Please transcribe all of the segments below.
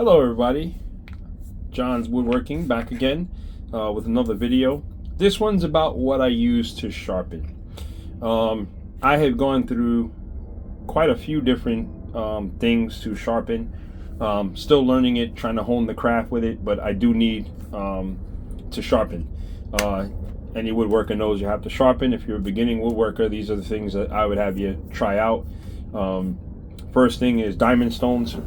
Hello everybody, John's Woodworking back again with another video. This one's about what I use to sharpen. I have gone through quite a few different things to sharpen. Still learning it, trying to hone the craft with it, but I do need to sharpen. Any woodworker knows you have to sharpen. If you're a beginning woodworker, these are the things that I would have you try out. First thing is diamond stones.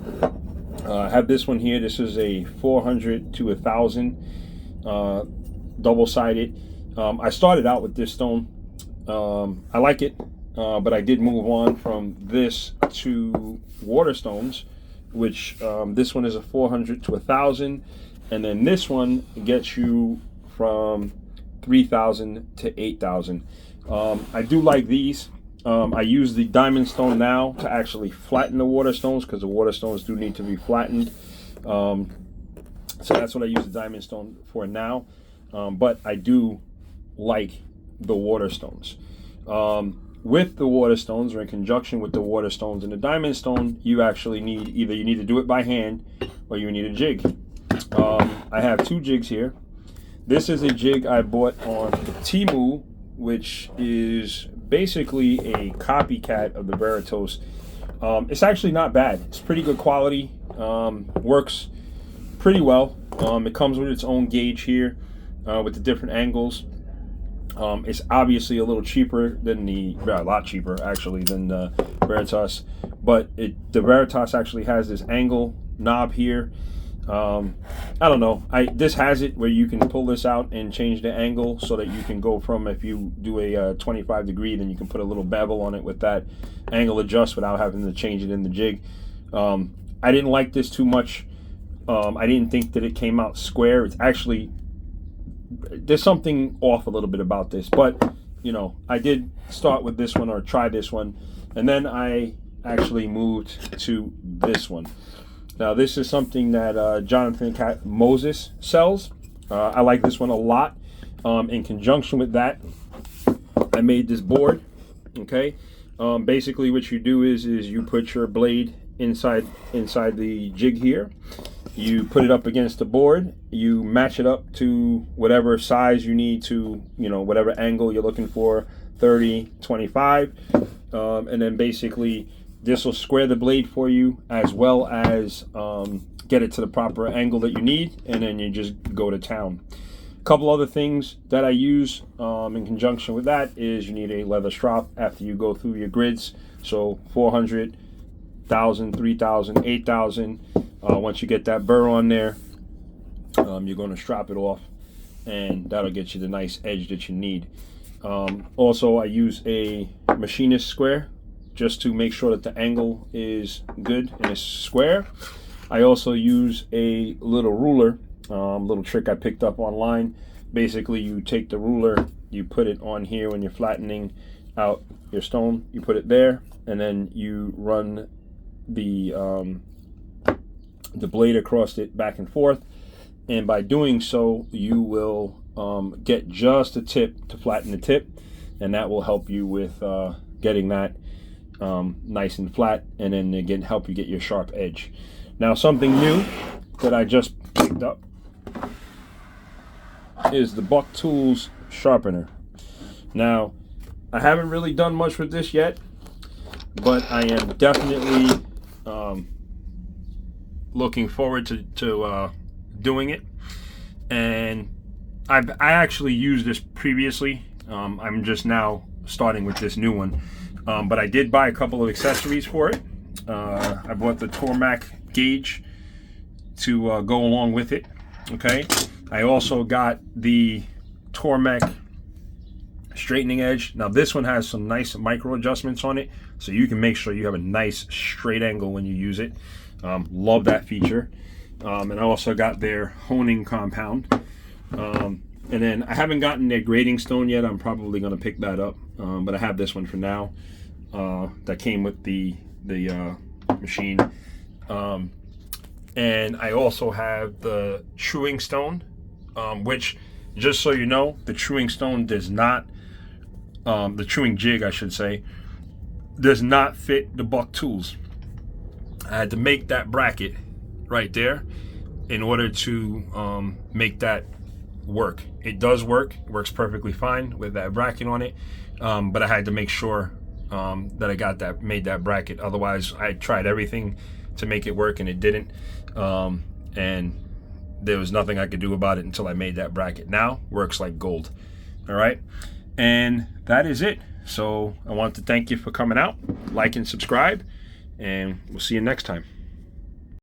I have this one here. This is a 400 to 1000 double-sided. I started out with this stone. I like it, but I did move on from this to water stones, which this one is a 400 to 1000, and then this one gets you from 3000 to 8000. I do like these. I use the diamond stone now to actually flatten the water stones, because the water stones do need to be flattened. So that's what I use the diamond stone for now. But I do like the water stones. With the water stones, or in conjunction with the water stones and the diamond stone, you actually need, either you need to do it by hand or you need a jig. I have two jigs here. This is a jig I bought on Temu, which is basically a copycat of the Veritas. It's actually not bad. It's pretty good quality. Works pretty well. It comes with its own gauge here with the different angles. It's obviously a little cheaper than a lot cheaper actually than the Veritas, but the Veritas actually has this angle knob here. I don't know. This has it where you can pull this out and change the angle so that you can go from, if you do a 25 degree, then you can put a little bevel on it with that angle adjust without having to change it in the jig. I didn't like this too much. I didn't think that it came out square. It's actually, there's something off a little bit about this, but you know, I did start with this one, or try this one, and then I actually moved to this one. Now this is something that Jonathan Moses sells. I like this one a lot. In conjunction with that, I made this board. Okay, basically what you do is you put your blade inside the jig here. You put it up against the board. You match it up to whatever size you need to, you know, whatever angle you're looking for, 30, 25, and then basically this will square the blade for you, as well as get it to the proper angle that you need, and then you just go to town. A couple other things that I use in conjunction with that is you need a leather strap after you go through your grids. So 400, 1000, 3000, 8000. Once you get that burr on there, you're going to strap it off, and that'll get you the nice edge that you need. Also, I use a machinist square, just to make sure that the angle is good and it's square. I also use a little ruler, little trick I picked up online. Basically, you take the ruler, you put it on here when you're flattening out your stone, you put it there, and then you run the blade across it back and forth, and by doing so, you will get just a tip to flatten the tip, and that will help you with getting that nice and flat, and then again help you get your sharp edge. Now, something new that I just picked up is the Buck Tools sharpener. Now, I haven't really done much with this yet, but I am definitely looking forward to doing it. And I actually used this previously. I'm just now starting with this new one. But I did buy a couple of accessories for it. I bought the Tormac gauge to go along with it. Okay. I also got the Tormac straightening edge. Now this one has some nice micro adjustments on it, so you can make sure you have a nice straight angle when you use it. Love that feature. And I also got their honing compound. And then I haven't gotten their grading stone yet. I'm probably going to pick that up, but I have this one for now. That came with the machine. And I also have the truing stone, which, just so you know, the truing stone does not, the truing jig I should say, does not fit the Buck Tools. I had to make that bracket right there in order to make that work. It does work. It works perfectly fine with that bracket on it, but I had to make sure that I got that, made that bracket. Otherwise, I tried everything to make it work and it didn't, and there was nothing I could do about it until I made that bracket. Now works like gold. All right, and that is it. So I want to thank you for coming out, like and subscribe, and we'll see you next time.